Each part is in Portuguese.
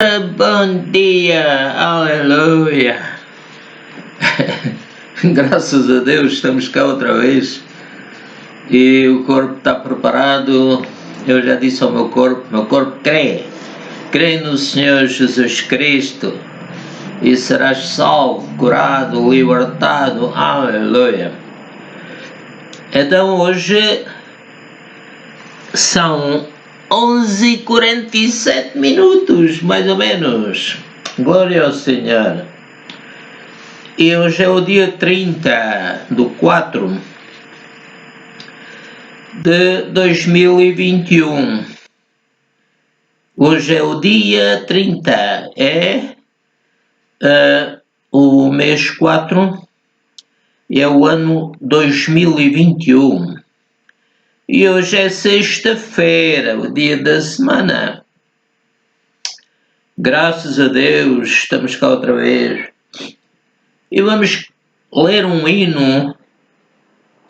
Bom dia, aleluia. Graças a Deus estamos cá outra vez e o corpo está preparado. Eu já disse ao meu corpo crê no Senhor Jesus Cristo e serás salvo, curado, libertado, aleluia. Então hoje são 11h47, mais ou menos. Glória ao Senhor. E hoje é o dia 30/4 de 2021. Hoje é o dia 30, o mês 4, é o ano 2021. E hoje é sexta-feira, o dia da semana. Graças a Deus, estamos cá outra vez. E vamos ler um hino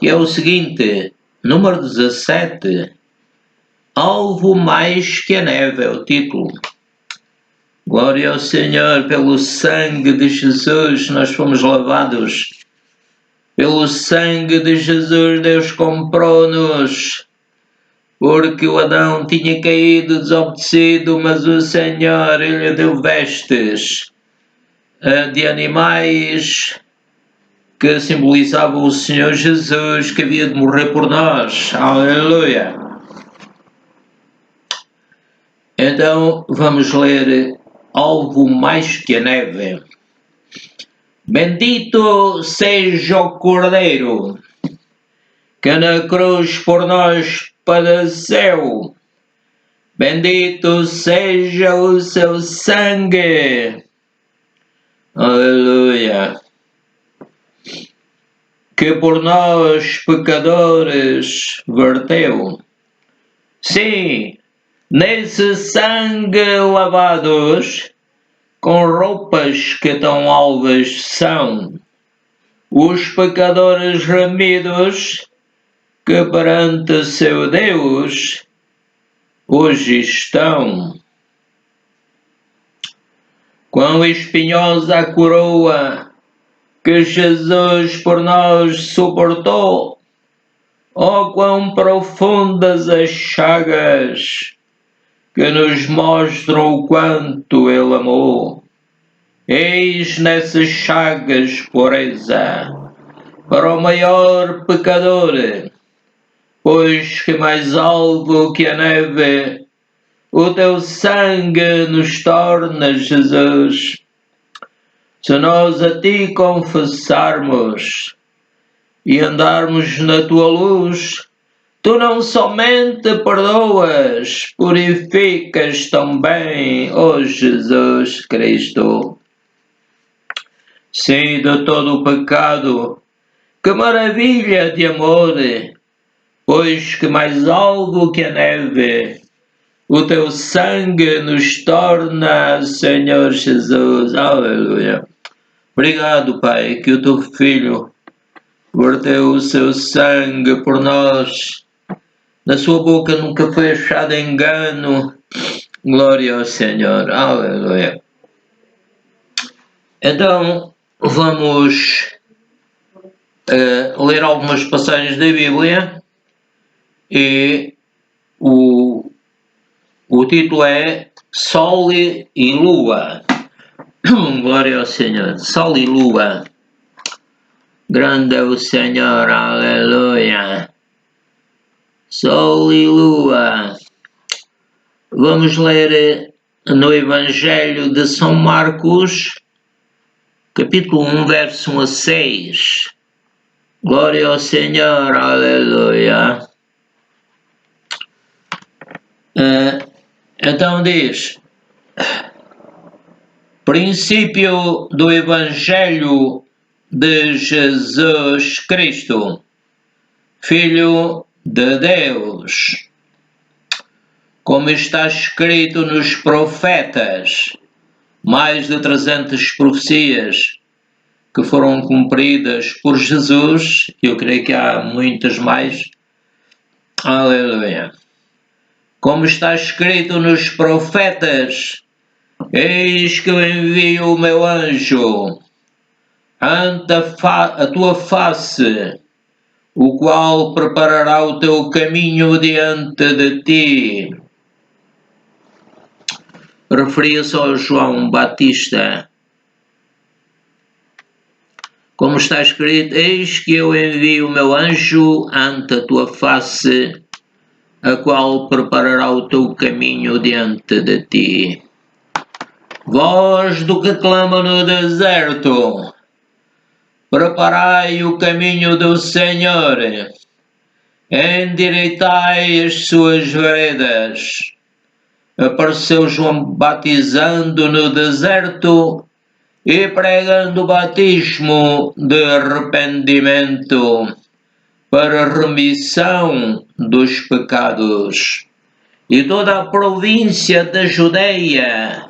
que é o seguinte, número 17, Alvo mais que a neve é o título. Glória ao Senhor, pelo sangue de Jesus nós fomos lavados. Pelo sangue de Jesus Deus comprou-nos, porque o Adão tinha caído desobedecido, mas o Senhor lhe deu vestes de animais que simbolizavam o Senhor Jesus que havia de morrer por nós. Aleluia! Então vamos ler Alvo mais que a neve. Bendito seja o Cordeiro que na cruz por nós padeceu. Bendito seja o seu sangue. Aleluia. Que por nós pecadores verteu. Sim, nesse sangue lavados, com roupas que tão alvas são, os pecadores remidos, que perante seu Deus hoje estão. Quão espinhosa a coroa que Jesus por nós suportou, oh quão profundas as chagas que nos mostram o quanto Ele amou. Eis nessas chagas pureza para o maior pecador, pois que mais alvo que a neve o teu sangue nos torna, Jesus. Se nós a ti confessarmos e andarmos na tua luz, tu não somente perdoas, purificas também, ó Jesus Cristo. Sim, de todo o pecado, que maravilha de amor, pois que mais alvo que a neve o teu sangue nos torna, Senhor Jesus. Aleluia. Obrigado, Pai, que o teu Filho verteu o seu sangue por nós. Na sua boca nunca foi achado engano. Glória ao Senhor. Aleluia. Então, vamos ler algumas passagens da Bíblia e o título é Sol e Lua. Glória ao Senhor. Sol e Lua. Grande é o Senhor. Aleluia. Sol e Lua. Vamos ler no Evangelho de São Marcos, capítulo 1, verso 1 a 6. Glória ao Senhor. Aleluia. Então diz, princípio do Evangelho de Jesus Cristo, Filho de Deus, como está escrito nos profetas, mais de 300 profecias que foram cumpridas por Jesus, eu creio que há muitas mais, aleluia. Como está escrito nos profetas, Eis que eu envio o meu anjo ante a tua face, o qual preparará o teu caminho diante de ti. Referia-se ao João Batista. Como está escrito, eis que eu envio o meu anjo ante a tua face, a qual preparará o teu caminho diante de ti. Voz do que clama no deserto, preparai o caminho do Senhor, endireitai as suas veredas. Apareceu João batizando no deserto e pregando o batismo de arrependimento para remissão dos pecados. E toda a província da Judeia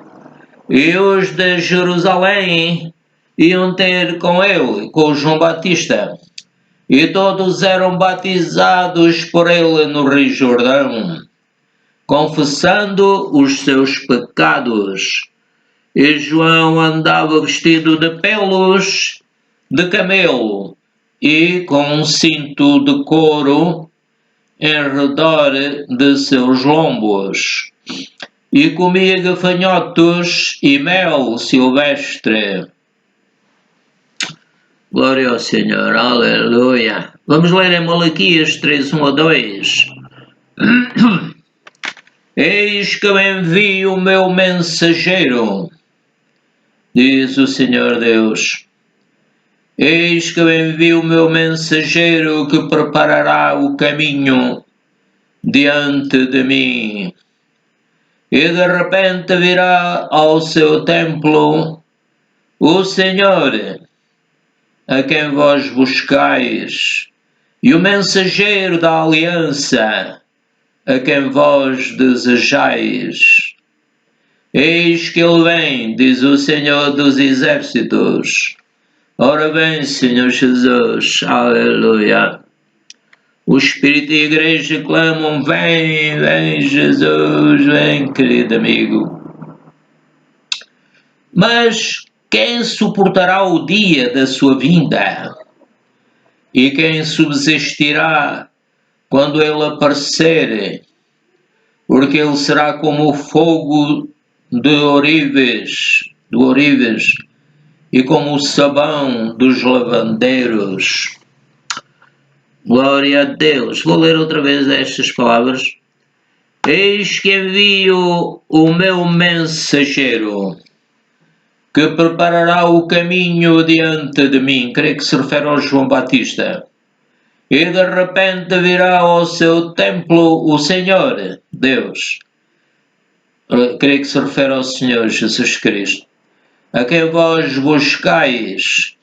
e os de Jerusalém iam ter com ele, com João Batista, e todos eram batizados por ele no Rio Jordão, confessando os seus pecados. E João andava vestido de pelos de camelo e com um cinto de couro em redor de seus lombos, e comia gafanhotos e mel silvestre. Glória ao Senhor, aleluia. Vamos ler em Malaquias 3, 1 a 2. Eis que eu envio o meu mensageiro, diz o Senhor Deus. Eis que eu envio o meu mensageiro que preparará o caminho diante de mim. E de repente virá ao seu templo o Senhor, a quem vós buscais, e o mensageiro da aliança, a quem vós desejais. Eis que ele vem, diz o Senhor dos Exércitos. Ora bem, Senhor Jesus, aleluia. O Espírito e a Igreja clamam, vem, vem Jesus, vem, querido amigo. Mas quem suportará o dia da sua vinda? E quem subsistirá quando ele aparecer? Porque ele será como o fogo do ourives, e como o sabão dos lavandeiros. Glória a Deus. Vou ler outra vez estas palavras. Eis que envio o meu mensageiro, que preparará o caminho diante de mim. Creio que se refere ao João Batista. E de repente virá ao seu templo o Senhor, Deus. Creio que se refere ao Senhor Jesus Cristo, a quem vós buscais,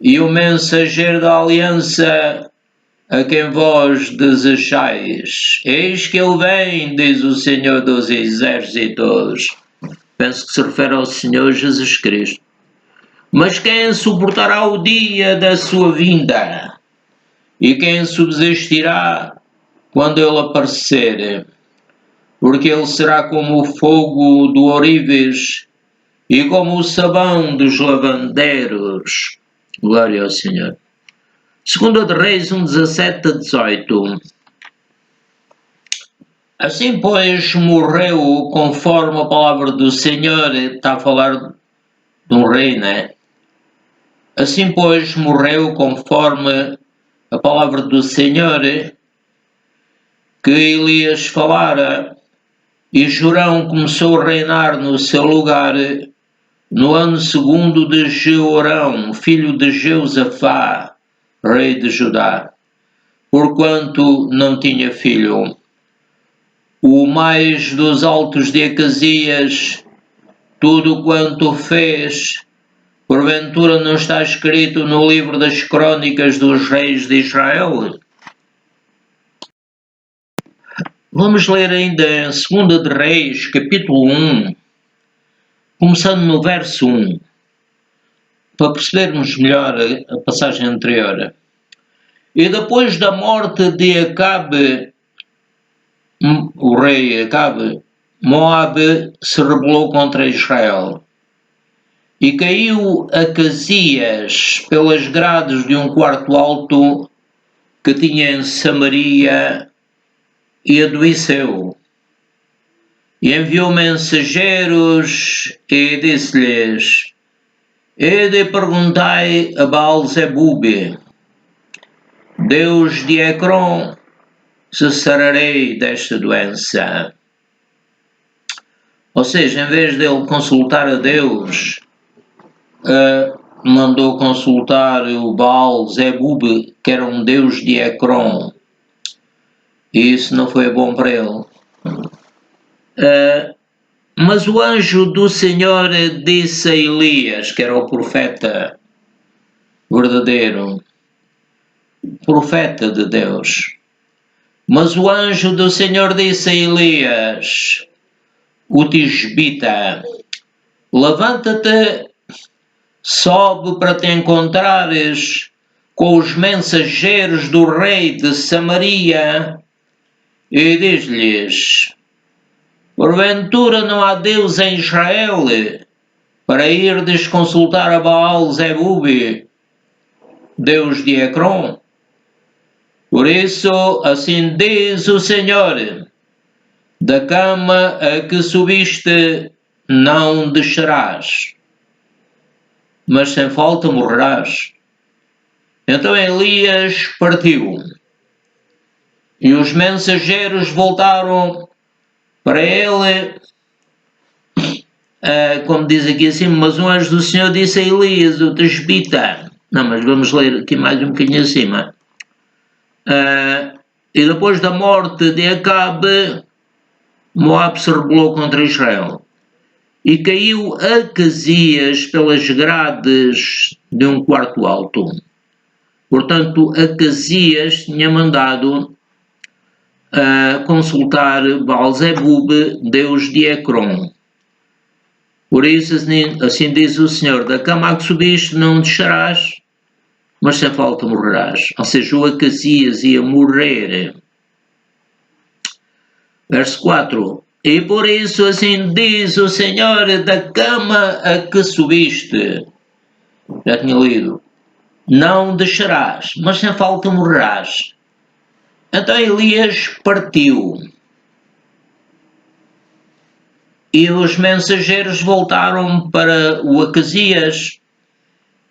e o mensageiro da aliança, a quem vós desejais. Eis que ele vem, diz o Senhor dos Exércitos. Penso que se refere ao Senhor Jesus Cristo. Mas quem suportará o dia da sua vinda? E quem subsistirá quando ele aparecer? Porque ele será como o fogo do ourives e como o sabão dos lavandeiros. Glória ao Senhor. 2 de Reis 1, 17 a 18. Assim, pois, morreu conforme a palavra do Senhor. Está a falar de um rei, né? Assim, pois, morreu conforme a palavra do Senhor que Elias falara, e Jorão começou a reinar no seu lugar no ano segundo de Jeorão, filho de Jeosafá, rei de Judá, porquanto não tinha filho. O mais dos altos de Acasias, tudo quanto fez, porventura não está escrito no livro das crônicas dos reis de Israel? Vamos ler ainda em 2 de Reis, capítulo 1, começando no verso 1, para percebermos melhor a passagem anterior. E depois da morte de Acabe, o rei Acabe, Moabe se rebelou contra Israel. E caiu Acasias pelas grades de um quarto alto que tinha em Samaria e adoeceu. E enviou mensageiros e disse-lhes: Ide perguntai a Baal-zebube, Deus de Ecrom, se sararei desta doença. Ou seja, em vez dele consultar a Deus, mandou consultar o Baal-zebub, que era um deus de Ecrom. E isso não foi bom para ele. Mas o anjo do Senhor disse a Elias, que era o profeta verdadeiro, profeta de Deus. Mas o anjo do Senhor disse a Elias, o tisbita, levanta-te, sobe para te encontrares com os mensageiros do rei de Samaria e diz-lhes, porventura não há Deus em Israel para irdes consultar a Baal-zebub, Deus de Ecrom? Por isso, assim diz o Senhor, da cama a que subiste não descerás, mas sem falta morrerás. Então Elias partiu, e os mensageiros voltaram para ele, como diz aqui assim, mas um anjo do Senhor disse a Elias, o tisbita. Não, mas vamos ler aqui mais um bocadinho acima. E depois da morte de Acabe, Moabe se rebelou contra Israel. E caiu Acasias pelas grades de um quarto alto. Portanto, Acasias tinha mandado consultar Baal-zebub, deus de Ecrom. Por isso, assim diz o Senhor, da cama a que subiste não descerás, mas sem falta morrerás. Ou seja, o Acasias ia morrer. Verso 4. E por isso assim diz o Senhor, da cama a que subiste, já tinha lido, não descerás, mas sem falta morrerás. Então Elias partiu. E os mensageiros voltaram para o Acasias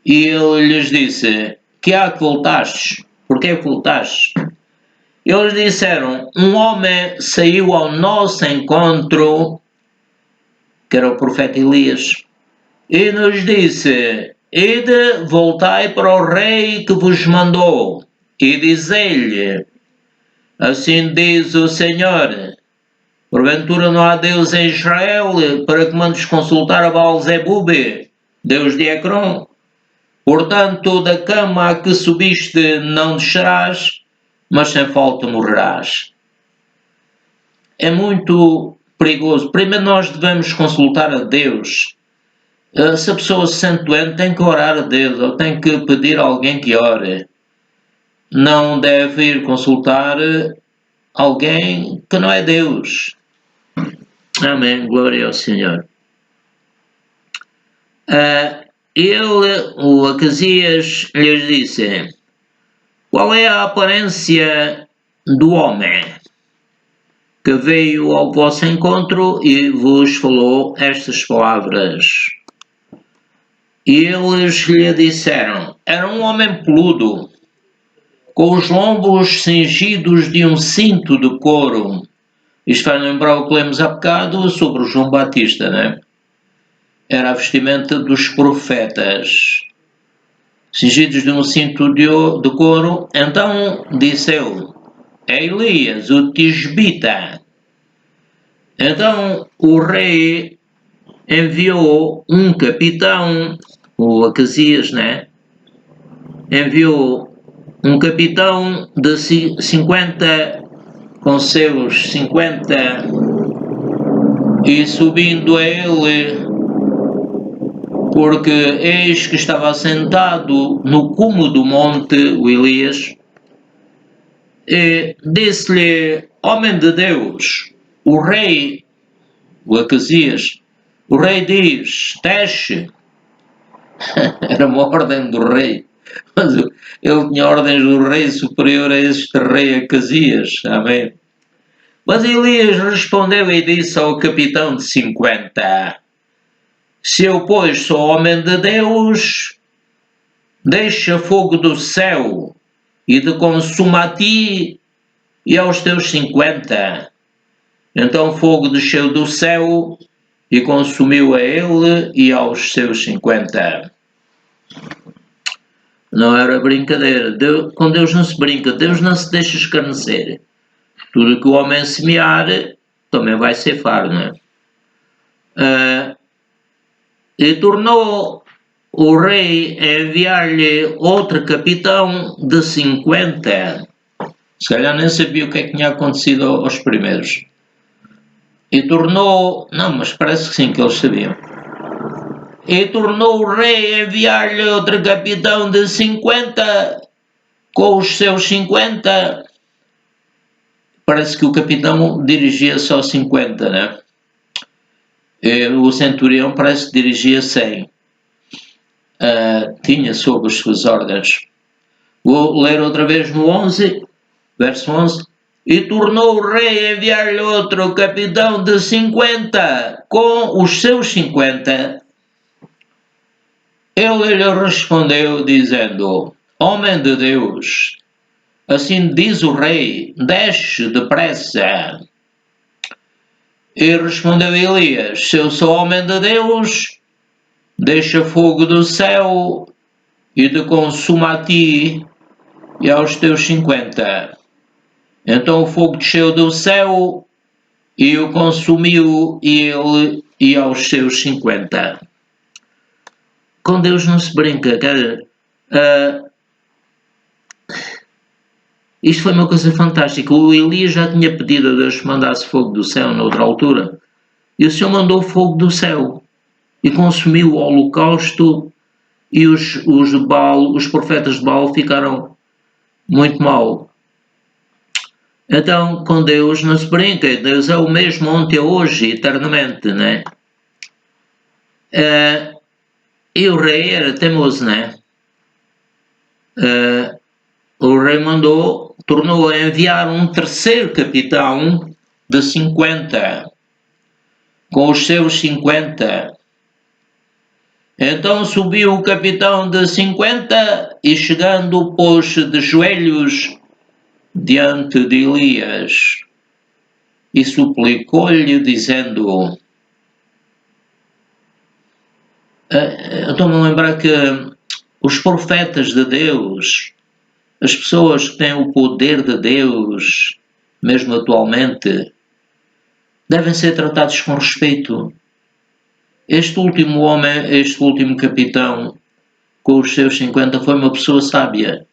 e ele lhes disse, que há que voltastes? Porquê que voltastes? Eles disseram, um homem saiu ao nosso encontro, que era o profeta Elias, e nos disse, ide, voltai para o rei que vos mandou, e dizei-lhe, assim diz o Senhor, porventura não há Deus em Israel para que mandes consultar a Baal-zebub, Deus de Ecrom? Portanto, da cama a que subiste não descerás, mas sem falta morrerás. É muito perigoso. Primeiro nós devemos consultar a Deus. Se a pessoa se sente doente, tem que orar a Deus, ou tem que pedir a alguém que ore. Não deve ir consultar alguém que não é Deus. Amém, glória ao Senhor. O Acasias lhes disse, qual é a aparência do homem que veio ao vosso encontro e vos falou estas palavras? E eles lhe disseram, era um homem peludo, com os lombos cingidos de um cinto de couro. Isto faz lembrar o que lemos há bocado sobre o João Batista, né? Era a vestimenta dos profetas, cingidos de um cinto de couro. Então disse ele, é Elias, o tisbita. Então o rei enviou um capitão, o Acasias, né? Enviou um capitão de 50, com seus 50, e subindo a ele, porque eis que estava sentado no cume do monte, o Elias, e disse-lhe, homem de Deus, o rei o Acasias, o rei diz, desce. Era uma ordem do rei, mas ele tinha ordens do rei superior a este rei Acasias, amém? Mas Elias respondeu e disse ao capitão de 50, se eu, pois, sou homem de Deus, deixa fogo do céu e te consuma a ti e aos teus 50. Então fogo desceu do céu e consumiu a ele e aos seus 50. Não era brincadeira. Com Deus não se brinca. Deus não se deixa escarnecer. Tudo que o homem semear também vai ceifar, não é? E tornou o rei a enviar-lhe outro capitão de 50. Se calhar nem sabia o que é que tinha acontecido aos primeiros. E tornou... Não, mas parece que sim, que eles sabiam. E tornou o rei a enviar-lhe outro capitão de 50 com os seus 50. Parece que o capitão dirigia só 50, né? E o centurião parece que dirigia 100. Tinha sob as suas ordens. Vou ler outra vez no 11, verso 11. E tornou o rei a enviar-lhe outro capitão de 50 com os seus 50. Ele lhe respondeu, dizendo, homem de Deus, assim diz o rei, desce depressa. E respondeu Elias, se eu sou homem de Deus, deixa fogo do céu e te consuma a ti e aos teus 50. Então o fogo desceu do céu e o consumiu ele e aos seus 50. Com Deus não se brinca, cara. Isto foi uma coisa fantástica. O Elias já tinha pedido a Deus que mandasse fogo do céu noutra altura. E o Senhor mandou fogo do céu e consumiu o holocausto, e os profetas de Baal ficaram muito mal. Então, com Deus não se brinca. Deus é o mesmo ontem, hoje, eternamente, né? E o rei era teimoso, né? O rei tornou a enviar um terceiro capitão de 50, com os seus 50. Então subiu o capitão de 50 e chegando pôs-se de joelhos diante de Elias e suplicou-lhe dizendo, estou-me a lembrar que os profetas de Deus, as pessoas que têm o poder de Deus, mesmo atualmente, devem ser tratados com respeito. Este último capitão, com os seus 50, foi uma pessoa sábia.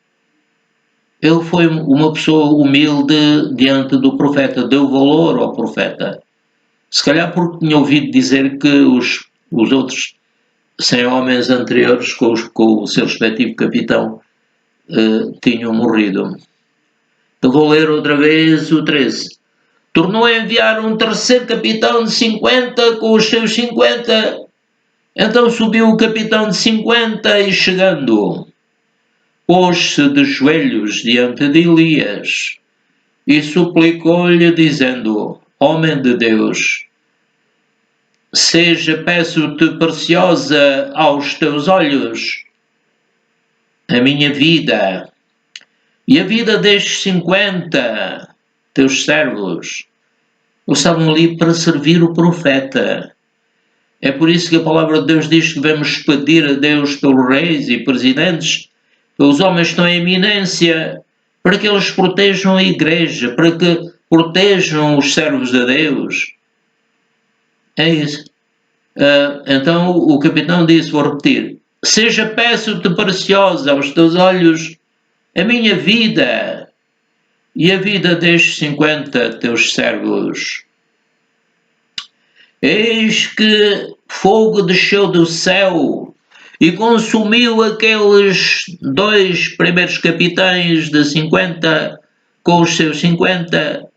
Ele foi uma pessoa humilde diante do profeta, deu valor ao profeta. Se calhar porque tinha ouvido dizer que os outros 100 homens anteriores, com o seu respectivo capitão, tinham morrido. Eu vou ler outra vez o 13. Tornou a enviar um terceiro capitão de 50 com os seus 50. Então subiu o capitão de 50 e chegando, pôs-se de joelhos diante de Elias e suplicou-lhe dizendo, homem de Deus, seja, peço-te, preciosa aos teus olhos a minha vida e a vida destes 50 teus servos. Eles estavam ali para servir o profeta. É por isso que a palavra de Deus diz que devemos pedir a Deus pelos reis e presidentes, pelos homens que estão em eminência, para que eles protejam a igreja, para que protejam os servos de Deus. É isso. Então o capitão disse, vou repetir, seja, peço-te, preciosa aos teus olhos a minha vida e a vida destes 50 teus servos. Eis que fogo desceu do céu e consumiu aqueles 2 primeiros capitães de 50 com os seus 50.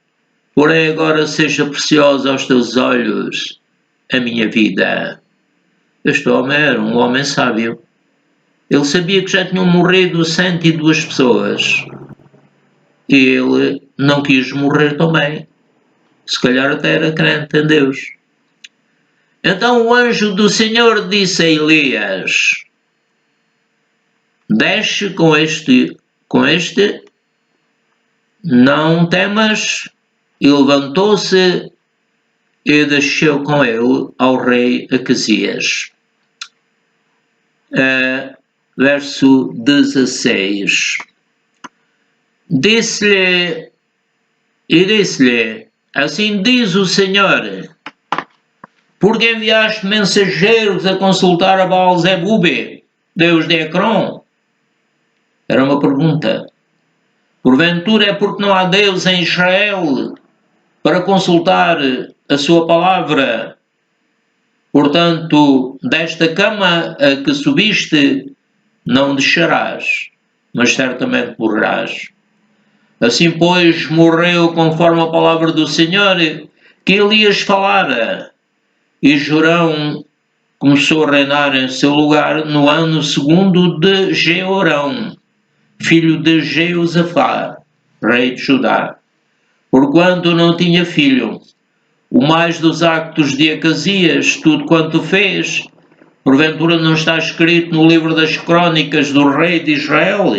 Porém agora seja preciosa aos teus olhos a minha vida. Este homem era um homem sábio. Ele sabia que já tinham morrido 102 pessoas. E ele não quis morrer também. Se calhar até era crente em Deus. Então o anjo do Senhor disse a Elias: desce com este, não temas. E levantou-se e desceu com ele ao rei Acasias. Verso 16. Disse-lhe, assim diz o Senhor: porque enviaste mensageiros a consultar a Baal-zebube, deus de Ecrón? Era uma pergunta. Porventura é porque não há Deus em Israel para consultar a sua palavra? Portanto, desta cama a que subiste, não descerás, mas certamente morrerás. Assim, pois, morreu conforme a palavra do Senhor que Elias falara, e Jorão começou a reinar em seu lugar no ano segundo de Jeorão, filho de Jeosafá, rei de Judá, porquanto não tinha filho. O mais dos actos de Acasias, tudo quanto fez, porventura não está escrito no livro das crônicas do rei de Israel?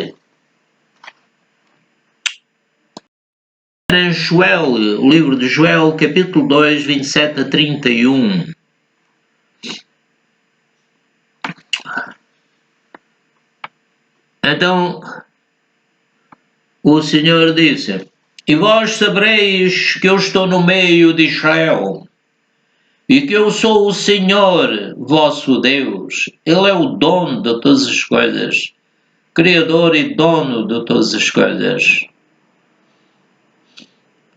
Em Joel, o livro de Joel, capítulo 2, 27 a 31. Então, o Senhor disse: e vós sabereis que eu estou no meio de Israel, e que eu sou o Senhor, vosso Deus. Ele é o dono de todas as coisas, Criador e dono de todas as coisas.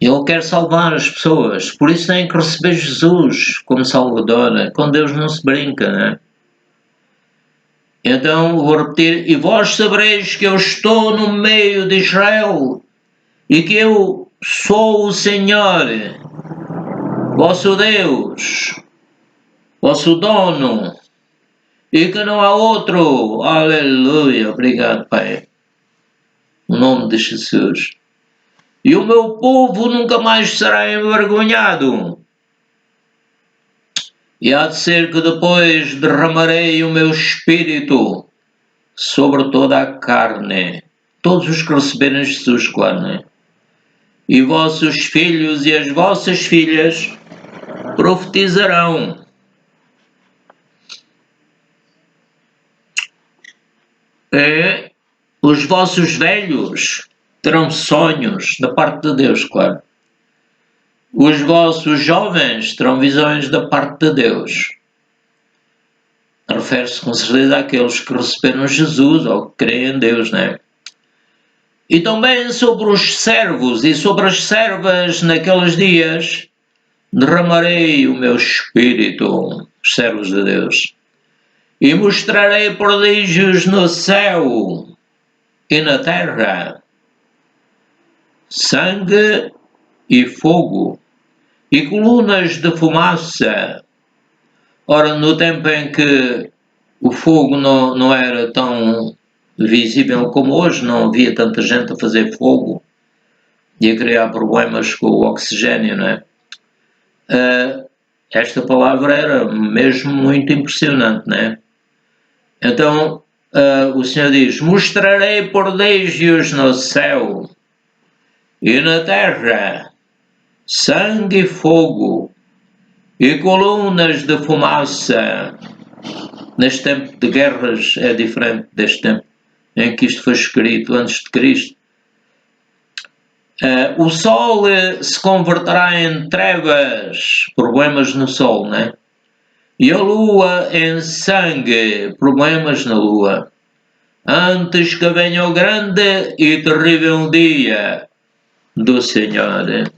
Ele quer salvar as pessoas, por isso tem que receber Jesus como Salvador. Com Deus não se brinca, né? Então, vou repetir: e vós sabereis que eu estou no meio de Israel, e que eu sou o Senhor, vosso Deus, vosso dono, e que não há outro. Aleluia, obrigado, Pai. No nome de Jesus. E o meu povo nunca mais será envergonhado. E há de ser que depois derramarei o meu espírito sobre toda a carne. Todos os que receberem Jesus, claro, né? E vossos filhos e as vossas filhas profetizarão. E os vossos velhos terão sonhos da parte de Deus, claro. Os vossos jovens terão visões da parte de Deus. Refere-se com certeza àqueles que receberam Jesus ou que creem em Deus, né? E também sobre os servos e sobre as servas naqueles dias derramarei o meu espírito, os servos de Deus, e mostrarei prodígios no céu e na terra, sangue e fogo, e colunas de fumaça. Ora, no tempo em que o fogo não era tão visível como hoje, não havia tanta gente a fazer fogo e a criar problemas com o oxigênio, não é? Esta palavra era mesmo muito impressionante, não é? Então, o Senhor diz: mostrarei prodígios no céu e na terra, sangue e fogo, e colunas de fumaça. Neste tempo de guerras é diferente deste tempo em que isto foi escrito antes de Cristo. O sol se converterá em trevas, problemas no sol, né? E a lua em sangue, problemas na lua. Antes que venha o grande e terrível dia do Senhor.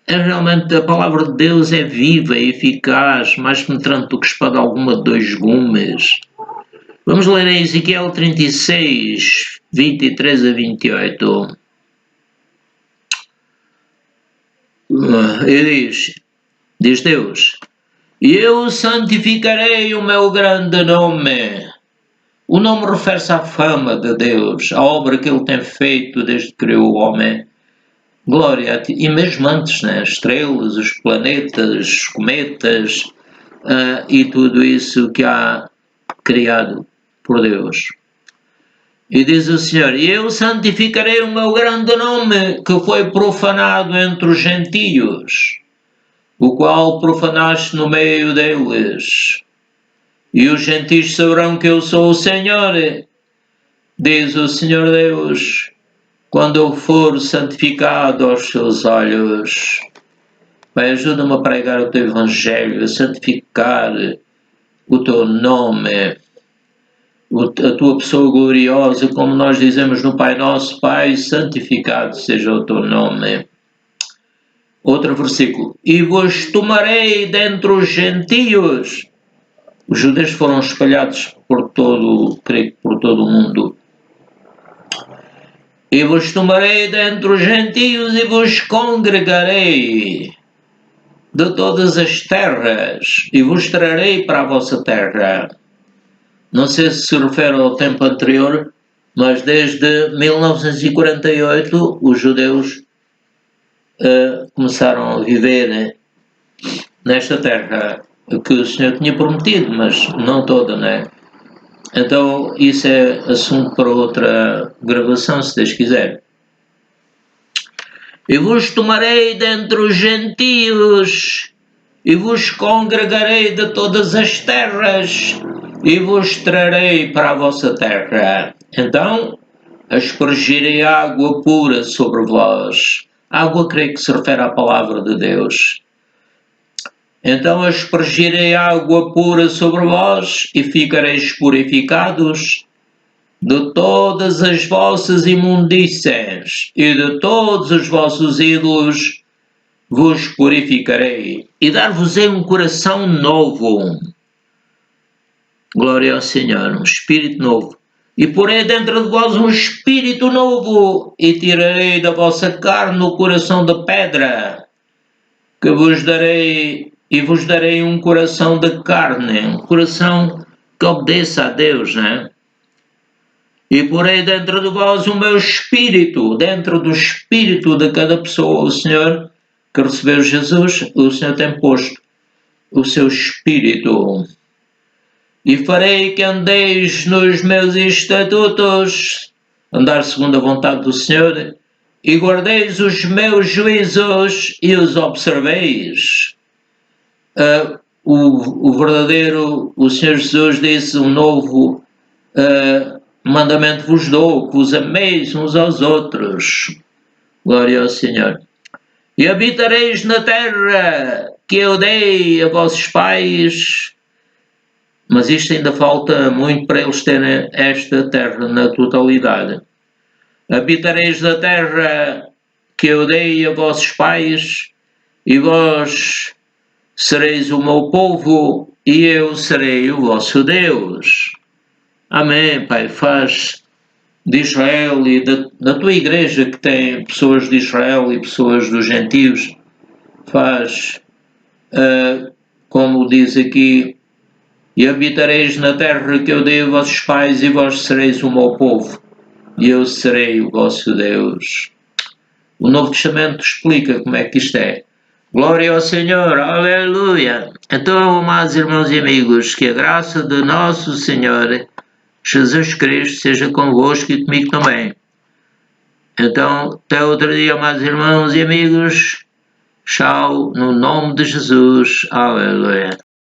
Realmente a palavra de Deus é viva e eficaz, mais penetrante do que espada alguma de dois gumes. Vamos ler em Ezequiel 36, 23 a 28. Ele diz: diz Deus, e eu santificarei o meu grande nome. O nome refere-se à fama de Deus, à obra que Ele tem feito desde que criou o homem. Glória a ti. E mesmo antes, né? As estrelas, os planetas, os cometas e tudo isso que há criado por Deus. E diz o Senhor, e eu santificarei o meu grande nome que foi profanado entre os gentios, o qual profanaste no meio deles. E os gentios saberão que eu sou o Senhor, diz o Senhor Deus, quando eu for santificado aos seus olhos. Pai, ajuda-me a pregar o teu Evangelho, a santificar o teu nome, a tua pessoa gloriosa, como nós dizemos no Pai Nosso, Pai, santificado seja o teu nome. Outro versículo. E vos tomarei dentre os gentios. Os judeus foram espalhados por todo o mundo. E vos tomarei dentre os gentios e vos congregarei de todas as terras e vos trarei para a vossa terra. Não sei se refere ao tempo anterior, mas desde 1948 os judeus começaram a viver nesta terra que o Senhor tinha prometido, mas não toda, né? Então isso é assunto para outra gravação, se Deus quiser. E vos tomarei dentre os gentios, e vos congregarei de todas as terras, e vos trarei para a vossa terra. Então aspergirei água pura sobre vós. Água, creio que se refere à palavra de Deus. Então aspergirei água pura sobre vós, e ficareis purificados de todas as vossas imundícias e de todos os vossos ídolos vos purificarei e dar-vos-ei um coração novo. Glória ao Senhor, um espírito novo. E porei dentro de vós um espírito novo e tirarei da vossa carne o coração de pedra, que vos darei e vos darei um coração de carne, um coração que obedeça a Deus, né? E porei dentro de vós o meu espírito, dentro do espírito de cada pessoa, o Senhor que recebeu Jesus, o Senhor tem posto o seu espírito. E farei que andeis nos meus estatutos, andar segundo a vontade do Senhor, e guardeis os meus juízos e os observeis. O verdadeiro, o Senhor Jesus disse, um novo mandamento vos dou, que vos ameis uns aos outros. Glória ao Senhor. E habitareis na terra que eu dei a vossos pais. Mas isto ainda falta muito para eles terem esta terra na totalidade. Habitareis na terra que eu dei a vossos pais, e vós sereis o meu povo, e eu serei o vosso Deus. Amém, Pai, faz de Israel e da tua igreja que tem pessoas de Israel e pessoas dos gentios, faz, como diz aqui, e habitareis na terra que eu dei a vossos pais e vós sereis o meu povo, e eu serei o vosso Deus. O Novo Testamento explica como é que isto é. Glória ao Senhor, aleluia! Então, amados irmãos e amigos, que a graça de nosso Senhor Jesus Cristo seja convosco e comigo também. Então, até outro dia, amados irmãos e amigos. Tchau, no nome de Jesus. Aleluia.